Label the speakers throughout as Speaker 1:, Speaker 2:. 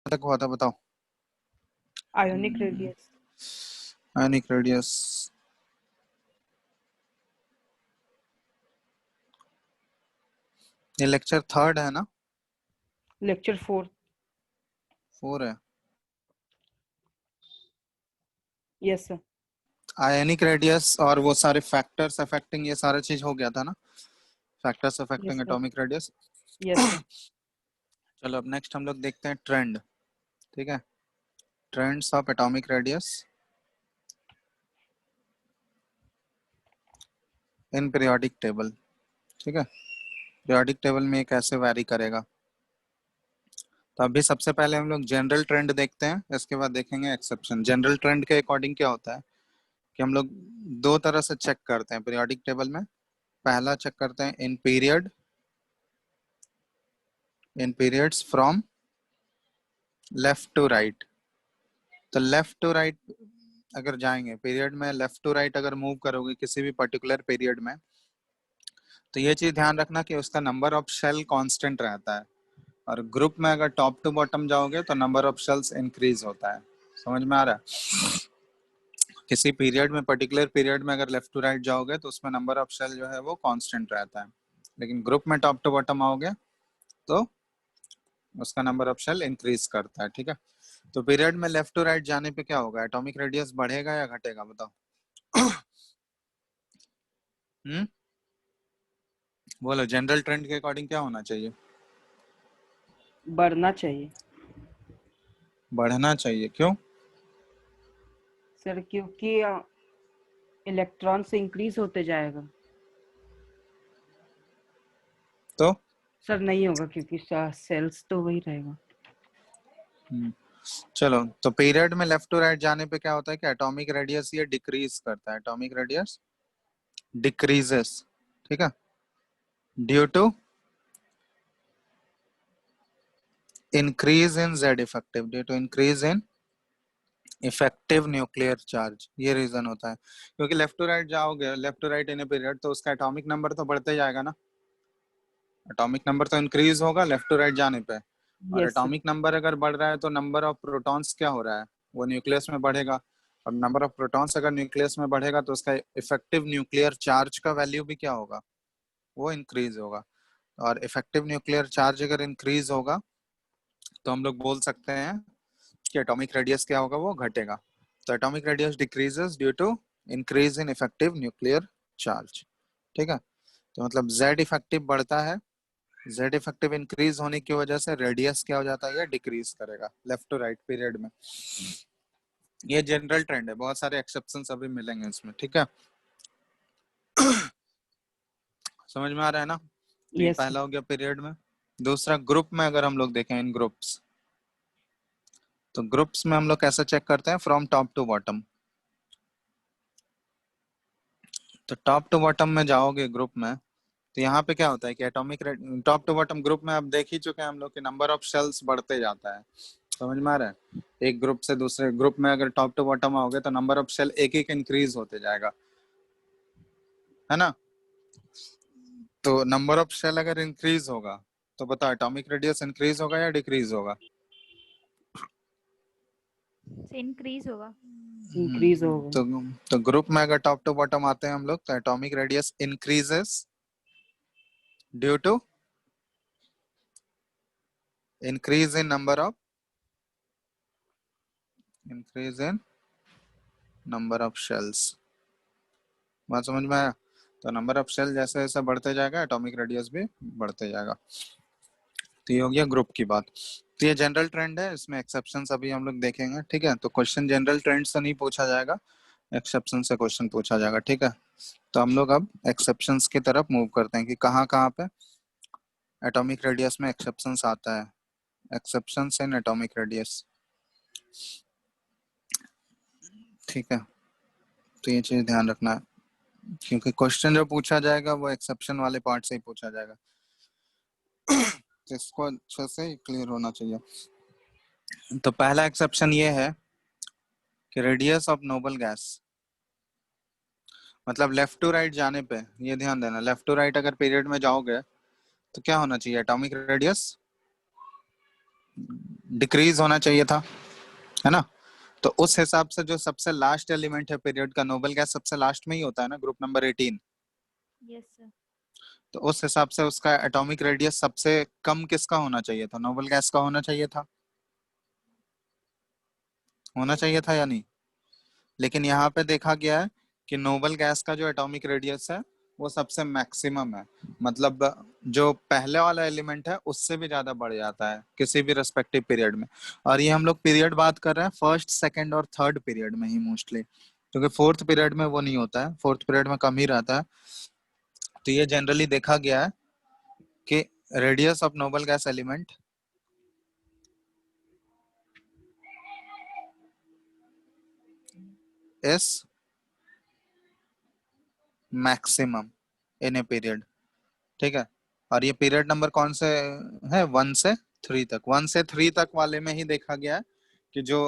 Speaker 1: तक हुआ था बताओ?
Speaker 2: Ionic radius.
Speaker 1: Ionic radius. ये लेक्चर 3 है ना?
Speaker 2: लेक्चर 4।
Speaker 1: 4 है।
Speaker 2: Yes sir.
Speaker 1: आयोनिक रेडियस और वो सारे फैक्टर्स अफेक्टिंग ये सारा चीज हो गया था ना? Factors
Speaker 2: yes
Speaker 1: affecting
Speaker 2: sir.
Speaker 1: Atomic radius.
Speaker 2: Yes sir.
Speaker 1: चलो अब नेक्स्ट हम लोग देखते हैं ट्रेंड। ठीक है, trends of atomic radius in periodic table. ठीक है, पीरियोडिक टेबल में ये कैसे वैरी करेगा। तो अभी सबसे पहले हम लोग जनरल ट्रेंड देखते हैं, इसके बाद देखेंगे एक्सेप्शन। जनरल ट्रेंड के अकॉर्डिंग क्या होता है कि हम लोग दो तरह से चेक करते हैं पीरियोडिक टेबल में। पहला चेक करते हैं in period, in periods from left to right. तो लेफ्ट टू राइट अगर जाएंगे पीरियड में, लेफ्ट टू राइट अगर मूव करोगे किसी भी पर्टिकुलर पीरियड में, तो ये चीज ध्यान रखना कि उसका नंबर ऑफ शेल कांस्टेंट रहता है। और ग्रुप में अगर टॉप टू बॉटम जाओगे तो नंबर ऑफ शेल्स इंक्रीज होता है। समझ में आ रहा है? किसी पीरियड में, पर्टिकुलर पीरियड में अगर लेफ्ट टू राइट जाओगे तो उसमें नंबर ऑफ शेल जो है वो कांस्टेंट रहता है, लेकिन ग्रुप में टॉप टू बॉटम आओगे तो उसका नंबर ऑफ शेल इंक्रीज करता है। ठीक है, तो पीरियड में लेफ्ट टू राइट जाने पे क्या होगा, एटॉमिक रेडियस बढ़ेगा या घटेगा बताओ? हम्म, बोलो जनरल ट्रेंड के अकॉर्डिंग क्या होना चाहिए?
Speaker 2: बढ़ना चाहिए
Speaker 1: बढ़ना चाहिए, क्यों?
Speaker 2: सर, क्योंकि इलेक्ट्रॉन से इंक्रीज होते जाएगा।
Speaker 1: तो
Speaker 2: सर नहीं होगा क्योंकि सेल्स तो वही रहेगा।
Speaker 1: चलो, तो पीरियड में लेफ्ट टू राइट जाने पे क्या होता है कि एटॉमिक रेडियस ये डिक्रीज करता है, एटॉमिक रेडियस डिक्रीजेस। ठीक है, due to increase in Z effective, due to increase in effective nuclear charge, ये रीजन होता है। क्योंकि लेफ्ट टू राइट जाओगे, left to right in a period, तो उसका एटॉमिक नंबर तो बढ़ते जाएगा ना, एटॉमिक नंबर तो इंक्रीज होगा लेफ्ट टू राइट जाने पे। और
Speaker 2: यस सर।
Speaker 1: एटॉमिक नंबर अगर बढ़ रहा है तो नंबर ऑफ प्रोटॉन्स क्या हो रहा है, वो न्यूक्लियस में बढ़ेगा। और नंबर ऑफ प्रोटॉन्स अगर न्यूक्लियस में बढ़ेगा तो उसका इफेक्टिव न्यूक्लियर चार्ज का वैल्यू भी क्या होगा, वो इंक्रीज होगा। और इफेक्टिव न्यूक्लियर चार्ज अगर इंक्रीज होगा तो हम लोग बोल सकते हैं कि एटॉमिक रेडियस क्या होगा, वो घटेगा। तो atomic radius decreases due to increase in effective nuclear charge. ठीक है, तो मतलब जेड इफेक्टिव बढ़ता है, जेड इफेक्टिव इंक्रीज होने की वजह से रेडियस क्या हो जाता है, ये डिक्रीज करेगा लेफ्ट टू राइट पीरियड में। ये जनरल ट्रेंड है, बहुत सारे एक्सेप्शंस अभी मिलेंगे इसमें। ठीक है, समझ में आ रहा है ना? तो ये
Speaker 2: यस सर।
Speaker 1: पहला हो गया पीरियड में। दूसरा ग्रुप में अगर हम लोग देखें इन ग्रुप्स, तो ग्रुप्स में हम लोग कैसे चेक करते हैं, फ्रॉम टॉप टू बॉटम। तो टॉप टू बॉटम में जाओगे ग्रुप में, तो यहाँ पे क्या होता है कि atomic top to bottom group में आप देख ही चुके हैं हम लोग कि नंबर ऑफ शेल्स बढ़ते जाता है। समझ में आ रहा है? एक ग्रुप से दूसरे ग्रुप में अगर टॉप टू बॉटम आओगे तो नंबर ऑफ शेल एक एक इंक्रीज होते जाएगा, है ना? तो नंबर ऑफ शेल अगर इंक्रीज होगा तो बताओ एटॉमिक रेडियस इंक्रीज होगा या डिक्रीज होगा?
Speaker 3: इंक्रीज होगा।
Speaker 2: इंक्रीज होगा।
Speaker 1: तो ग्रुप में अगर टॉप टू बॉटम आते हैं हम लोग तो atomic radius increases due to increase in number of, increase in number of shells. बात समझ में आया? तो नंबर ऑफ शेल जैसे जैसे बढ़ते जाएगा एटॉमिक रेडियस भी बढ़ते जाएगा। तो ये हो गया ग्रुप की बात। तो ये जनरल ट्रेंड है, इसमें एक्सेप्शंस अभी हम लोग देखेंगे। ठीक है, तो क्वेश्चन जनरल ट्रेंड से नहीं पूछा जाएगा, एक्सेप्शन से क्वेश्चन पूछा जाएगा। ठीक है, तो हम लोग अब एक्सेप्शंस की तरफ मूव करते हैं कि कहाँ कहाँ पे एटॉमिक रेडियस में एक्सेप्शंस आता है। Exceptions in atomic radius. ठीक है, तो ये चीज ध्यान रखना है क्योंकि क्वेश्चन जो पूछा जाएगा वो एक्सेप्शन वाले पार्ट से ही पूछा जाएगा, तो इसको अच्छे से क्लियर होना चाहिए। तो पहला एक्सेप्शन ये है कि रेडियस ऑफ नोबल गैस, मतलब लेफ्ट टू राइट जाने पे, ये ध्यान देना, लेफ्ट टू राइट अगर पीरियड में जाओगे तो क्या होना चाहिए, एटॉमिक रेडियस डिक्रीज होना चाहिए था, है ना। तो उस हिसाब से जो सबसे लास्ट एलिमेंट है पीरियड का, नोबल गैस सबसे लास्ट में ही होता है ना, ग्रुप नंबर 18।
Speaker 3: Yes sir.
Speaker 1: तो उस हिसाब से उसका एटॉमिक रेडियस सबसे कम किसका होना चाहिए था, नोबल गैस का होना चाहिए था, होना चाहिए था या नहीं। लेकिन यहाँ पे देखा गया है कि नोबल गैस का जो एटॉमिक रेडियस है वो सबसे मैक्सिमम है, मतलब जो पहले वाला एलिमेंट है उससे भी ज्यादा बढ़ जाता है किसी भी रेस्पेक्टिव पीरियड में। और ये हम लोग पीरियड बात कर रहे हैं फर्स्ट, सेकंड और थर्ड पीरियड में ही मोस्टली, क्योंकि फोर्थ पीरियड में वो नहीं होता है, फोर्थ पीरियड में कम ही रहता है। तो ये जनरली देखा गया है कि radius of noble gas element is maximum in a period, ठीक है। और ये पीरियड नंबर कौन से है, 1 से 3 तक, 1 से 3 तक वाले में ही देखा गया है कि जो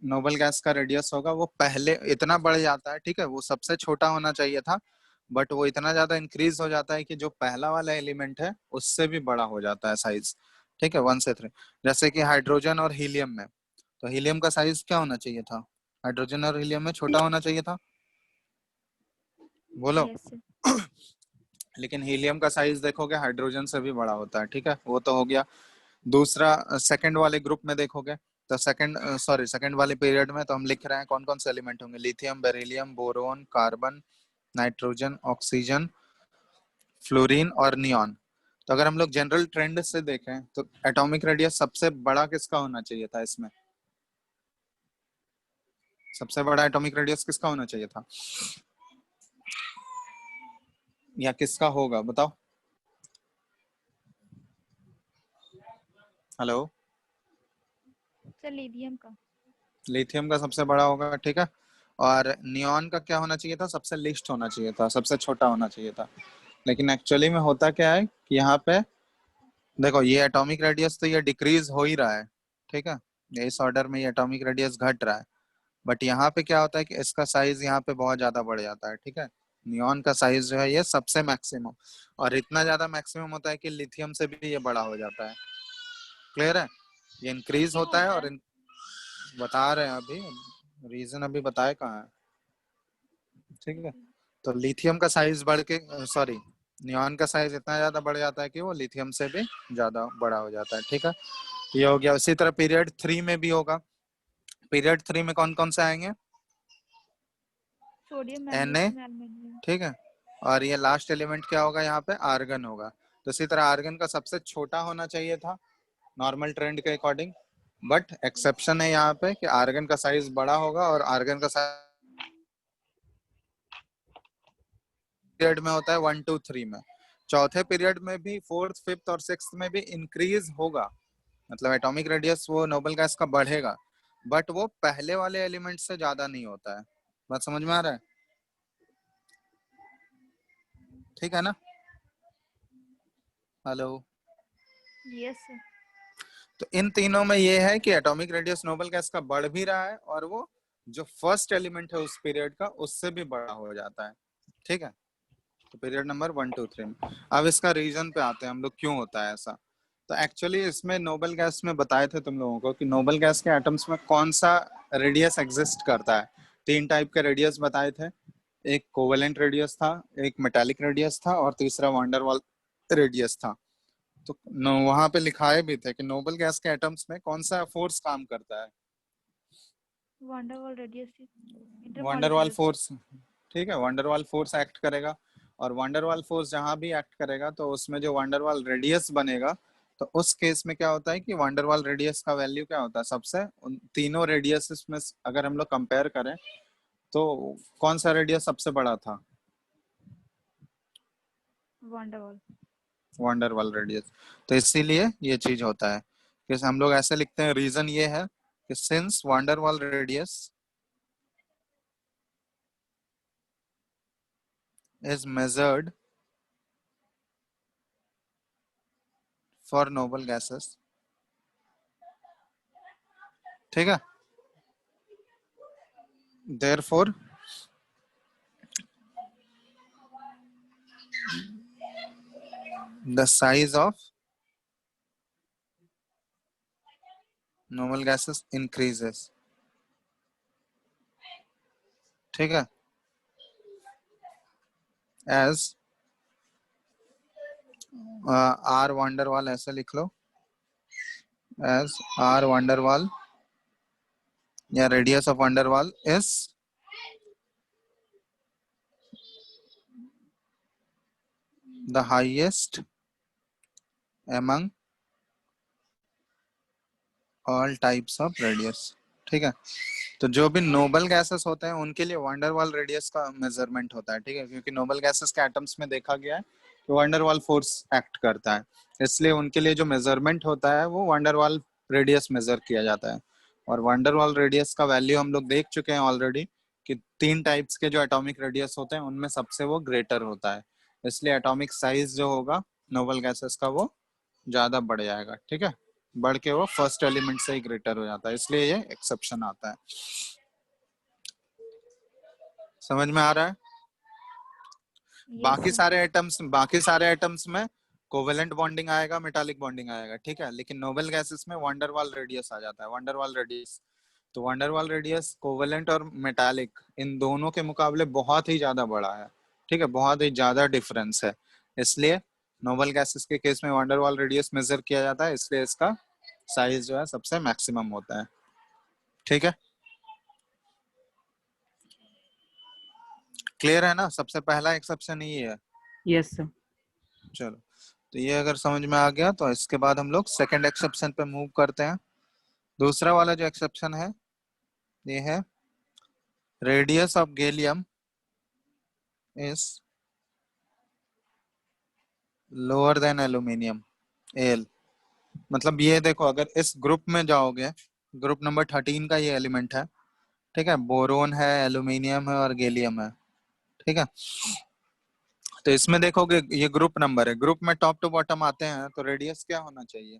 Speaker 1: नोबल गैस का रेडियस होगा वो पहले इतना बढ़ जाता है, ठीक है, वो सबसे छोटा होना चाहिए था, बट वो इतना ज्यादा इंक्रीज हो जाता है कि जो पहला वाला एलिमेंट है उससे भी बड़ा हो जाता है साइज, ठीक है, 1 से 3। जैसे कि हाइड्रोजन और हीलियम में, तो हीलियम का साइज क्या होना चाहिए था, हाइड्रोजन और हीलियम में छोटा होना चाहिए था, बोलो।
Speaker 3: Yes sir.
Speaker 1: लेकिन हीलियम का साइज देखोगे हाइड्रोजन से भी बड़ा होता है, ठीक है, वो तो हो गया। दूसरा, सेकंड वाले ग्रुप में देखोगे तो सेकंड वाले पीरियड में तो हम लिख रहे हैं कौन कौन से एलिमेंट होंगे, lithium, beryllium, boron, carbon, nitrogen, oxygen, fluorine और नियॉन। तो अगर हम लोग जनरल ट्रेंड से देखें तो एटॉमिक रेडियस सबसे बड़ा किसका होना चाहिए था इसमें, सबसे बड़ा एटॉमिक रेडियस किसका होना चाहिए था, या किसका होगा बताओ। हेलो।
Speaker 3: सर लिथियम का।
Speaker 1: लिथियम का सबसे बड़ा होगा, ठीक है। और नियॉन का क्या होना चाहिए था, सबसे लिस्ट होना चाहिए था, सबसे छोटा होना चाहिए था। लेकिन एक्चुअली में होता क्या है कि यहाँ पे देखो ये एटॉमिक रेडियस तो ये डिक्रीज हो ही रहा है, ठीक है, ये इस ऑर्डर में ये एटॉमिक रेडियस घट रहा है, बट यहाँ पे क्या होता है कि इसका साइज यहाँ पे बहुत ज्यादा बढ़ जाता है, ठीक है। नियॉन का साइज जो है ये सबसे मैक्सिमम, और इतना ज्यादा मैक्सिमम होता है कि लिथियम से भी ये बड़ा हो जाता है। क्लियर है, ये इंक्रीज
Speaker 3: क्यों
Speaker 1: होता है
Speaker 3: होता
Speaker 1: और
Speaker 3: है?
Speaker 1: बता रहे हैं अभी, रीजन अभी बताए कहाँ है, ठीक है। तो लिथियम का साइज बढ़ के, सॉरी, नियॉन का साइज इतना ज्यादा बढ़ जाता है कि वो लिथियम से भी ज्यादा बड़ा हो जाता है, ठीक है। ये हो गया। उसी तरह पीरियड 3 में भी होगा। पीरियड 3 में कौन कौन से आएंगे,
Speaker 3: सोडियम,
Speaker 1: Na,
Speaker 3: मैग्नीशियम, एल्यूमिनियम।
Speaker 1: ठीक है। और ये लास्ट एलिमेंट क्या होगा यहाँ पे, आर्गन होगा। तो इसी तरह आर्गन का सबसे छोटा होना चाहिए था नॉर्मल ट्रेंड के अकॉर्डिंग, बट एक्सेप्शन है यहाँ पे कि आर्गन का साइज बड़ा होगा, और आर्गन का साइज पीरियड में होता है 1 to 3 में। चौथे पीरियड में भी, फोर्थ, फिफ्थ और सिक्स्थ में भी इंक्रीज होगा, मतलब एटॉमिक रेडियस वो नोबल गैस का बढ़ेगा, बट वो पहले वाले एलिमेंट से ज्यादा नहीं होता है। बात समझ में आ रहा है, ठीक है ना। हेलो।
Speaker 3: Yes sir.
Speaker 1: तो इन तीनों में ये है कि एटॉमिक रेडियस नोबल गैस का बढ़ भी रहा है, और वो जो फर्स्ट एलिमेंट है उस पीरियड का उससे भी बड़ा हो जाता है, ठीक है। तो पीरियड नंबर 1 to 3 में। अब इसका रीजन पे आते हैं हम लोग, क्यों होता है ऐसा। तो एक्चुअली इसमें नोबल गैस में बताए थे तुम लोगों को कि नोबल गैस के एटम्स में कौन सा रेडियस एग्जिस्ट करता है। 3 टाइप के रेडियस बताए थे, एक कोवेलेंट रेडियस था, एक मेटालिक रेडियस था, और तीसरा वंडरवाल रेडियस था। तो वहां पे लिखाए भी थे कि नोबल गैस के एटम्स में कौन सा फोर्स काम करता है,
Speaker 3: van der Waals radius,
Speaker 1: van der Waals
Speaker 3: intermolecular.
Speaker 1: Force, ठीक है, वंडरवाल फोर्स एक्ट करेगा। और वंडरवाल फोर्स जहां भी एक्ट करेगा तो उसमें जो वंडरवाल रेडियस बनेगा, तो उस केस में क्या होता है कि वंडरवाल रेडियस का वैल्यू क्या होता है, सबसे उन तीनों रेडियस में अगर हम लोग कंपेयर करें तो कौन सा रेडियस सबसे बड़ा था,
Speaker 3: वंडरवॉल।
Speaker 1: Van der Waals radius. तो इसीलिए ये चीज होता है कि हम लोग ऐसे लिखते हैं, रीजन ये है कि since van der Waals radius is measured for noble gases, ठीक है, therefore the size of noble gases increases, ठीक है, एज आर वांडरवाल, ऐसे लिख लो, एज आर वांडरवाल या radius of van der Waal is the highest among all types of radius, ठीक है। तो जो भी नोबल गैसेस होते हैं उनके लिए वंडरवाल रेडियस का मेजरमेंट होता है, ठीक है, क्योंकि नोबल गैसेस के एटम्स में देखा गया है कि वंडरवाल फोर्स एक्ट करता है, इसलिए उनके लिए जो मेजरमेंट होता है वो वंडरवाल रेडियस मेजर किया जाता है। और वंडरवाल रेडियस का वैल्यू हम लोग देख चुके हैं ऑलरेडी कि 3 टाइप्स के जो एटॉमिक रेडियस होते हैं उनमें सबसे वो ग्रेटर होता है, इसलिए एटॉमिक साइज जो होगा नोबल गैसेस का वो ज्यादा बढ़ जाएगा, ठीक है, बढ़ के वो फर्स्ट एलिमेंट से ही ग्रेटर हो जाता है, इसलिए ये एक्सेप्शन आता है। समझ में आ रहा है?
Speaker 3: Yes, sir.
Speaker 1: बाकी सारे एटम्स में कोवेलेंट बॉन्डिंग आएगा, मेटालिक बॉन्डिंग आएगा, ठीक है, लेकिन नोबल गैसेस में वंडरवाल रेडियस आ जाता है, वंडरवाल रेडियस। तो वंडरवाल रेडियस कोवेलेंट और मेटालिक इन दोनों के मुकाबले बहुत ही ज्यादा बड़ा है, ठीक है, बहुत ही ज्यादा डिफरेंस है, इसलिए नोबल गैसेस के केस में वंडरवाल रेडियस मेजर किया जाता है, इसलिए इसका साइज जो है सबसे मैक्सिमम होता है, ठीक है, क्लियर है ना? सबसे पहला एक्सेप्शन ही है।
Speaker 2: Yes sir.
Speaker 1: चलो, तो ये अगर समझ में आ गया तो इसके बाद हम लोग सेकंड एक्सेप्शन पे मूव करते हैं। दूसरा वाला जो एक्सेप्शन है ये है radius of gallium is lower than aluminium, L. मतलब ये देखो, अगर इस ग्रुप में जाओगे, ग्रुप नंबर 13 का ये एलिमेंट है, ठीक है, बोरोन है, एल्यूमिनियम है और गैलियम है, ठीक है। तो इसमें देखोगे ये ग्रुप नंबर है, ग्रुप में टॉप टू बॉटम आते हैं तो रेडियस क्या होना चाहिए?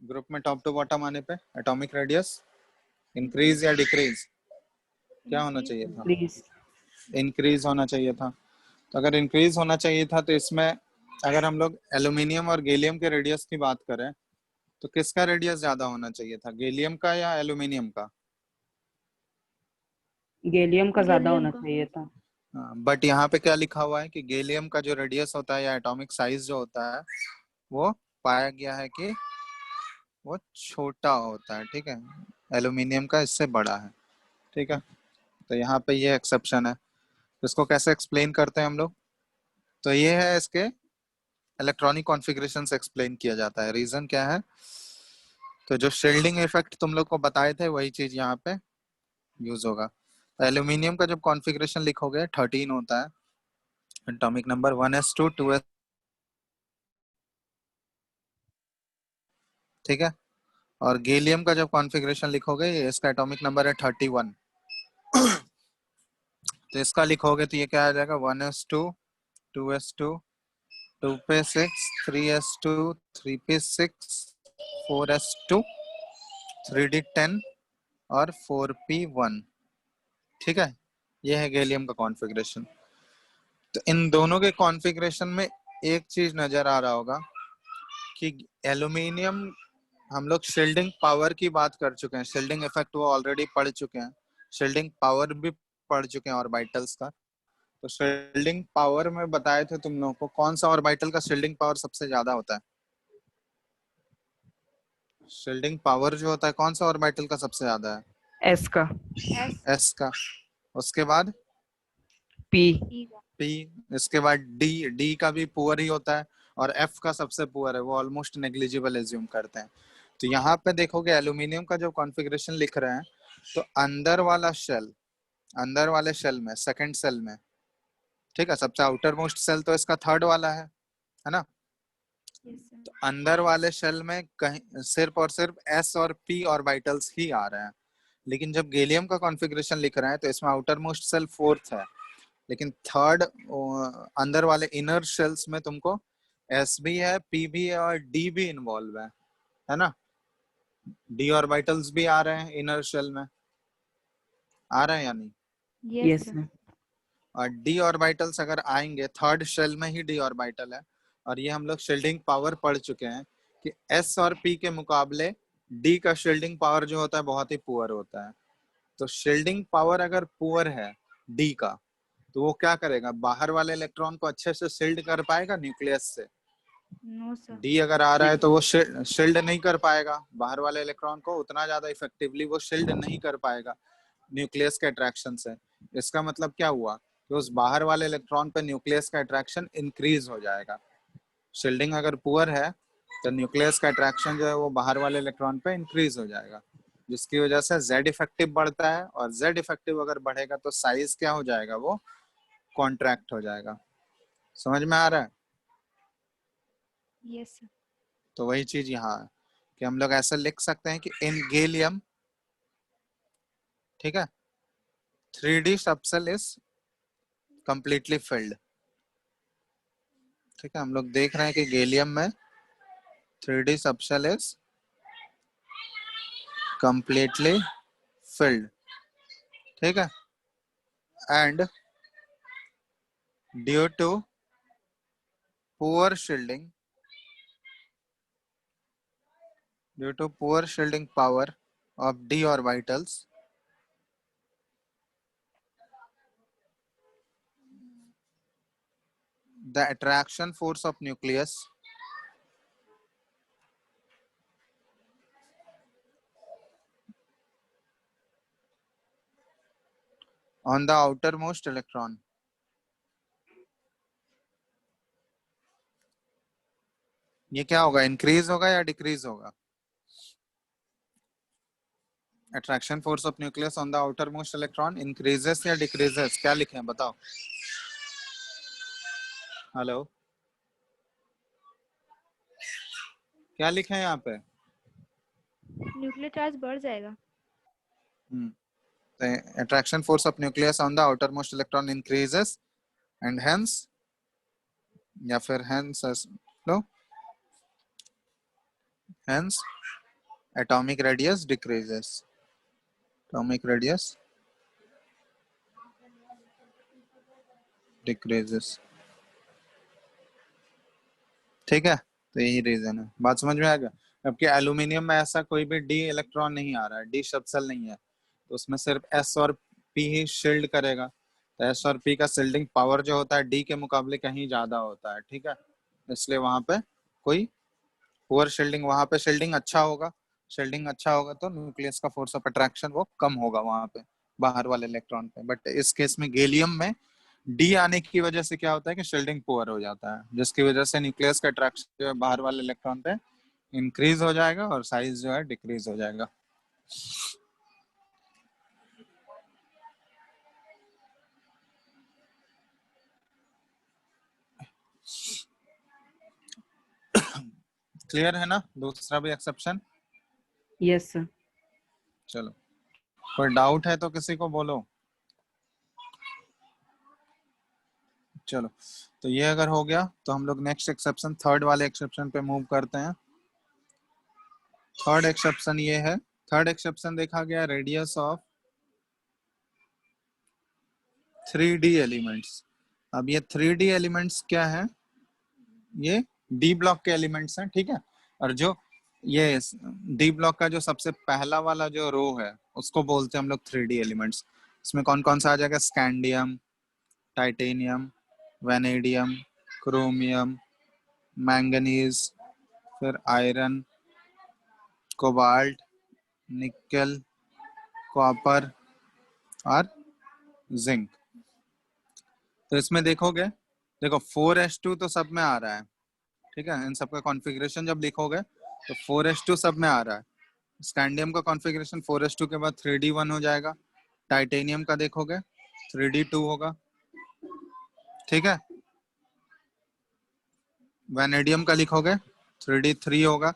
Speaker 1: ग्रुप में टॉप टू बॉटम आने पे एटॉमिक रेडियस इंक्रीज या डिक्रीज, क्या होना
Speaker 3: Increase.
Speaker 1: चाहिए था?
Speaker 2: प्लीज।
Speaker 1: इंक्रीज होना चाहिए था। तो अगर इंक्रीज होना चाहिए था तो इसमें अगर हम लोग एल्यूमिनियम और गैलियम के रेडियस की बात करें तो किसका रेडियस ज्यादा होना चाहिए था, गैलियम का या एल्यूमिनियम का?
Speaker 2: गैलियम का ज्यादा
Speaker 3: Gallium
Speaker 2: होना
Speaker 3: का.
Speaker 2: चाहिए था।
Speaker 1: बट यहाँ पे क्या लिखा हुआ है कि गैलियम का जो रेडियस होता है या एटॉमिक साइज जो होता है वो पाया गया है कि वो छोटा होता है, ठीक है, एल्यूमिनियम का इससे बड़ा है, ठीक है। तो यहाँ पे ये एक्सेप्शन है। इसको कैसे एक्सप्लेन करते हैं हम लोग? तो ये है इसके इलेक्ट्रॉनिक कॉन्फ़िगरेशन से एक्सप्लेन किया जाता है। रीजन क्या है? तो जो शील्डिंग इफेक्ट तुम लोग को बताए थे वही चीज यहाँ पे यूज होगा। तो एल्यूमिनियम का जब कॉन्फ़िगरेशन लिखोगे 13 होता है, एटॉमिक नंबर 1s2 2s, ठीक है। और गैलियम का जब कॉन्फ़िगरेशन लिखोगे ये इसका एटॉमिक नंबर है 31। तो इसका लिखोगे तो ये क्या आ जाएगा, 1s2 2s2 2p6 3s2 3p6 4s2 3d10 और 4p1, ठीक है। ये है गैलियम का कॉन्फ़िगरेशन। तो इन दोनों के कॉन्फ़िगरेशन में एक चीज नजर आ रहा होगा कि एल्यूमिनियम, हम लोग शील्डिंग पावर की बात कर चुके हैं, शील्डिंग इफेक्ट वो ऑलरेडी पढ़ चुके हैं, शील्डिंग पावर भी पढ़ चुके हैं ऑर्बिटल्स का। तो शील्डिंग पावर में बताए थे तुम लोगों को कौन सा ऑर्बिटल का शील्डिंग पावर सबसे ज्यादा होता है? शील्डिंग पावर जो होता है कौन सा ऑर्बिटल का सबसे ज्यादा है?
Speaker 2: एस का।
Speaker 3: S.
Speaker 1: एस का। उसके बाद
Speaker 2: पी।
Speaker 3: E का.
Speaker 1: पी। इसके बाद डी, डी का भी पुअर ही होता है और एफ का सबसे पुअर है, वो ऑलमोस्ट नेग्लिजिबल एज्यूम करते हैं। तो यहाँ पे देखोगे एल्यूमिनियम का जो कॉन्फ़िगरेशन लिख रहे हैं तो अंदर वाला शेल, अंदर वाले शेल में सेकंड सेल में, ठीक है, सबसे आउटर मोस्ट सेल तो इसका थर्ड वाला है ना।
Speaker 3: Yes, sir.
Speaker 1: तो अंदर वाले शेल में कहीं सिर्फ और सिर्फ एस और पी ऑर्बिटल्स ही आ रहे हैं, लेकिन जब गैलियम का कॉन्फ़िगरेशन लिख रहे हैं तो इसमें आउटर मोस्ट सेल फोर्थ है, लेकिन थर्ड अंदर वाले इनर शेल्स में तुमको एस भी है, पी भी है और डी भी इन्वॉल्व है ना। डी ऑर्बिटल्स भी आ रहे हैं इनर शेल में, आ रहे हैं या नहीं?
Speaker 3: Yes,
Speaker 2: yes
Speaker 3: sir.
Speaker 2: सर।
Speaker 1: और डी ऑर्बिटल्स अगर आएंगे, थर्ड शेल में ही डी ऑर्बिटल है, और ये हम लोग शील्डिंग पावर पढ़ चुके हैं कि एस और पी के मुकाबले डी का शील्डिंग पावर जो होता है बहुत ही पुअर होता है। तो शील्डिंग पावर अगर पुअर है डी का, तो वो क्या करेगा, बाहर वाले इलेक्ट्रॉन को अच्छे से शील्ड कर पाएगा न्यूक्लियस से?
Speaker 3: No sir.
Speaker 1: डी अगर आ रहा है तो वो शील्ड नहीं कर पाएगा बाहर वाले इलेक्ट्रॉन को, उतना ज्यादा इफेक्टिवली वो शील्ड नहीं कर पाएगा न्यूक्लियस के अट्रैक्शन से। इसका मतलब क्या हुआ कि उस बाहर वाले इलेक्ट्रॉन पे न्यूक्लियस का अट्रैक्शन इंक्रीज हो जाएगा। शील्डिंग अगर पुअर है तो न्यूक्लियस का अट्रैक्शन जो है वो बाहर वाले इलेक्ट्रॉन पे इंक्रीज हो जाएगा, जिसकी वजह से जेड इफेक्टिव बढ़ता है, और जेड इफेक्टिव अगर बढ़ेगा तो साइज क्या हो जाएगा, वो कॉन्ट्रैक्ट हो जाएगा। समझ में आ रहा है?
Speaker 3: Yes sir.
Speaker 1: तो वही चीज यहाँ है कि हम लोग ऐसा लिख सकते हैं कि इन गैलियम, ठीक है, 3D subshell is completely filled. ठीक है, हम लोग देख रहे हैं कि गैलियम में 3D subshell is completely filled. ठीक है, and due to poor shielding, due to poor shielding power of d orbitals, the attraction force of nucleus on the outermost electron, ये क्या होगा, इंक्रीज होगा या डिक्रीज होगा? Attraction force of nucleus on the outermost electron increases या decreases, क्या लिखें बताओ? हेलो, क्या लिखे हैं यहाँ पे?
Speaker 3: न्यूक्लियर चार्ज बढ़ जाएगा।
Speaker 1: The attraction force of nucleus on the outermost electron increases and hence, या फिर hence लो, hence atomic radius decreases, atomic radius decreases। ठीक है, तो यही रीजन है। बात समझ में आ गया? जबकि एल्यूमिनियम में ऐसा कोई भी डी इलेक्ट्रॉन नहीं आ रहा है, डी सबसेल नहीं है, तो उसमें सिर्फ एस और पी ही शील्ड करेगा। तो एस और पी का शील्डिंग पावर जो होता है डी के मुकाबले कहीं ज्यादा होता है। ठीक है, इसलिए वहां पे कोई पुअर शील्डिंग, वहां पे शील्डिंग अच्छा होगा, शील्डिंग अच्छा होगा तो न्यूक्लियस का फोर्स ऑफ अट्रैक्शन वो कम होगा वहां पे बाहर वाले इलेक्ट्रॉन पे। बट इस केस में गैलियम में डी आने की वजह से क्या होता है कि शील्डिंग पुअर हो जाता है, जिसकी वजह से न्यूक्लियस का अट्रैक्शन जो है बाहर वाले इलेक्ट्रॉन पे इंक्रीज हो जाएगा और साइज जो है डिक्रीज हो जाएगा। क्लियर है ना? दूसरा भी एक्सेप्शन?
Speaker 2: Yes sir.
Speaker 1: चलो, कोई डाउट है तो किसी को बोलो। चलो, तो ये अगर हो गया तो हम लोग नेक्स्ट एक्सेप्शन, थर्ड वाले एक्सेप्शन पे मूव करते हैं। थर्ड एक्सेप्शन ये है, थर्ड एक्सेप्शन देखा गया रेडियस ऑफ 3D एलिमेंट्स। अब ये 3D एलिमेंट्स क्या है, ये डी ब्लॉक के एलिमेंट्स हैं। ठीक है, और जो ये डी ब्लॉक का जो सबसे पहला वाला जो रो है उसको बोलते हैं हम लोग 3D एलिमेंट्स। इसमें कौन कौन सा आ जाएगा, scandium, titanium, vanadium, chromium, manganese, फिर आयरन, कोबाल्ट, निकल, कॉपर और जिंक। तो इसमें देखोगे, देखो 4s2 तो सब में आ रहा है। ठीक है, इन सबका कॉन्फ़िगरेशन जब लिखोगे तो 4s2 सब में आ रहा है। स्कैंडियम का कॉन्फ़िगरेशन 4s2 के बाद 3d1 हो जाएगा। टाइटेनियम का देखोगे 3d2 होगा। ठीक है, वेनेडियम का लिखोगे 3d3 होगा।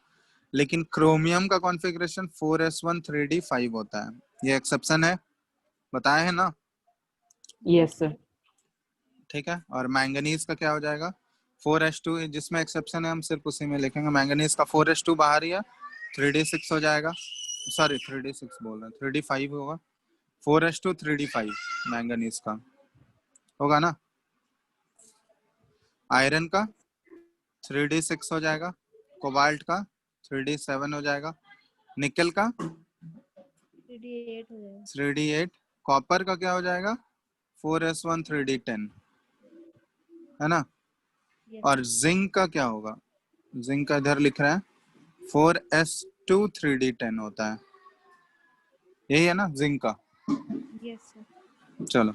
Speaker 1: लेकिन क्रोमियम का कॉन्फ़िगरेशन 4s1 3d5 होता है। ये एक्सेप्शन है, बताए हैं ना?
Speaker 2: Yes sir.
Speaker 1: ठीक है, और मैंगनीज का क्या हो जाएगा, 4s2, जिसमें एक्सेप्शन है हम सिर्फ उसी में लिखेंगे। मैंगनीज का 4s2 बाहर ही है, 3d6 हो जाएगा। सॉरी 3d6 बोल रहे हैं, 3d5 होगा। 4s2 3d5 मैंगनीज का होगा ना। आयरन का 3d6 हो जाएगा, कोबाल्ट का 3d7 हो जाएगा, निकल का
Speaker 3: 3D8 हो जाएगा।
Speaker 1: 3D8, कॉपर का क्या हो जाएगा 4s1 3D10, है ना।
Speaker 3: यस
Speaker 1: और जिंक का क्या होगा, जिंक का इधर लिख रहा है 4s2 3D10 होता है, यही है ना जिंक का।
Speaker 3: Yes sir.
Speaker 1: चलो,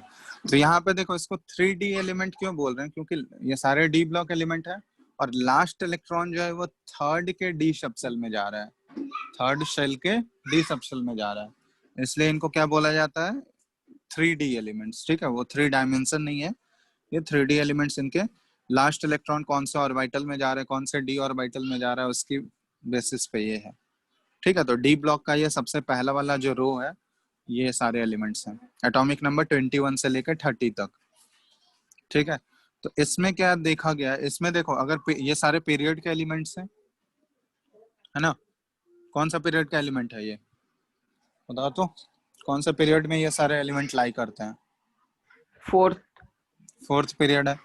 Speaker 1: तो यहाँ पे देखो इसको 3D एलिमेंट क्यों बोल रहे हैं, क्योंकि ये सारे डी ब्लॉक एलिमेंट है और लास्ट इलेक्ट्रॉन जो है वो थर्ड के डी सबशेल में जा रहा है, थर्ड शेल के डी सबशेल में जा रहा है, इसलिए इनको क्या बोला जाता है 3D एलिमेंट्स। ठीक है, वो 3 डायमेंशन नहीं है, ये 3D एलिमेंट्स इनके लास्ट इलेक्ट्रॉन कौन से ऑर्बिटल में जा रहा है, कौन से डी ऑर्बिटल में जा रहा है, उसकी बेसिस पे ये है। ठीक है, तो डी ब्लॉक का ये सबसे पहला वाला जो रो है ये सारे एलिमेंट्स हैं, एटॉमिक नंबर 21 से लेकर 30 तक। ठीक है, तो इसमें क्या देखा गया, इसमें देखो अगर ये सारे पीरियड के एलिमेंट्स हैं, है ना। कौन सा पीरियड का एलिमेंट है ये बताओ तो, कौन सा पीरियड में ये सारे एलिमेंट लाई करते हैं,
Speaker 2: फोर्थ।
Speaker 1: फोर्थ पीरियड है।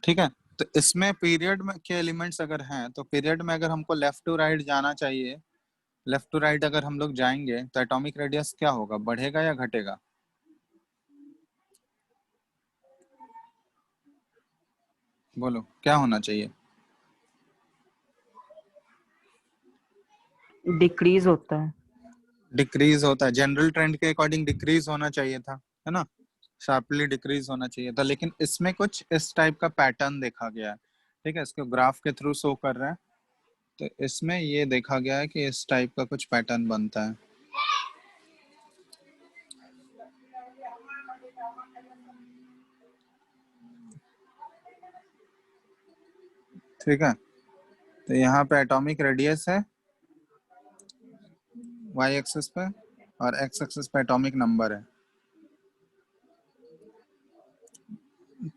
Speaker 1: ठीक है, तो इसमें पीरियड में के एलिमेंट्स अगर हैं तो पीरियड में अगर हमको लेफ्ट टू राइट जाना चाहिए, लेफ्ट टू राइट अगर हम लोग जाएंगे तो एटॉमिक रेडियस क्या होगा, बढ़ेगा या घटेगा, बोलो क्या होना चाहिए।
Speaker 2: डिक्रीज होता है।
Speaker 1: डिक्रीज होता है, जनरल ट्रेंड के अकॉर्डिंग डिक्रीज होना चाहिए था, है ना, शार्पली डिक्रीज होना चाहिए था, लेकिन इसमें कुछ इस टाइप का पैटर्न देखा गया है। ठीक है, इसको ग्राफ के थ्रू शो कर रहे हैं, तो इसमें ये देखा गया है कि इस टाइप का कुछ पैटर्न बनता है। ठीक है, तो यहाँ पे एटॉमिक रेडियस है वाई एक्सिस पे और एक्स एक्सिस पे एटॉमिक नंबर है।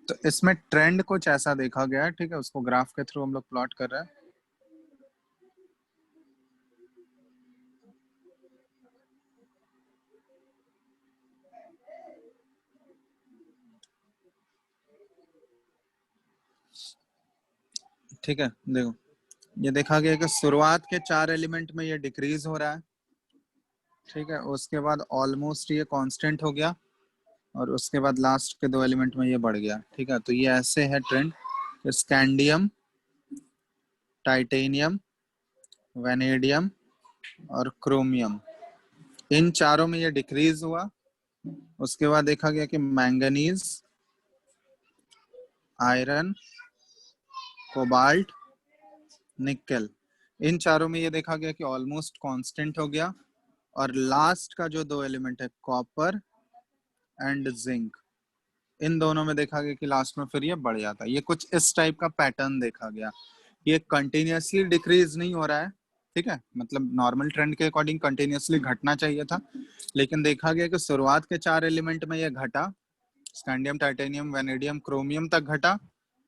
Speaker 1: तो इसमें ट्रेंड कुछ ऐसा देखा गया है, ठीक है, उसको ग्राफ के थ्रू हम लोग प्लॉट कर रहे हैं। ठीक है, देखो ये देखा गया कि शुरुआत के 4 एलिमेंट में ये डिक्रीज हो रहा है। ठीक है, उसके बाद ऑलमोस्ट ये कांस्टेंट हो गया और उसके बाद लास्ट के 2 एलिमेंट में ये बढ़ गया। ठीक है, तो ये ऐसे है ट्रेंड, स्कैंडियम, टाइटेनियम, वेनेडियम और क्रोमियम, इन चारों में ये डिक्रीज हुआ। उसके बाद देखा गया कि मैंगनीज, आयरन, कोबाल्ट, निकल, इन चारों में ये देखा गया कि ऑलमोस्ट कांस्टेंट हो गया। और लास्ट का जो 2 एलिमेंट है कॉपर एंड जिंक, इन दोनों में देखा गया कि लास्ट में फिर ये बढ़ जाता है। ये कुछ इस टाइप का पैटर्न देखा गया, ये कंटिन्यूअसली डिक्रीज नहीं हो रहा है। ठीक है, मतलब नॉर्मल ट्रेंड के अकॉर्डिंग कंटिन्यूअसली घटना चाहिए था, लेकिन देखा गया कि शुरुआत के 4 एलिमेंट में ये घटा, स्कैंडियम, टाइटेनियम, वेनेडियम, क्रोमियम तक घटा,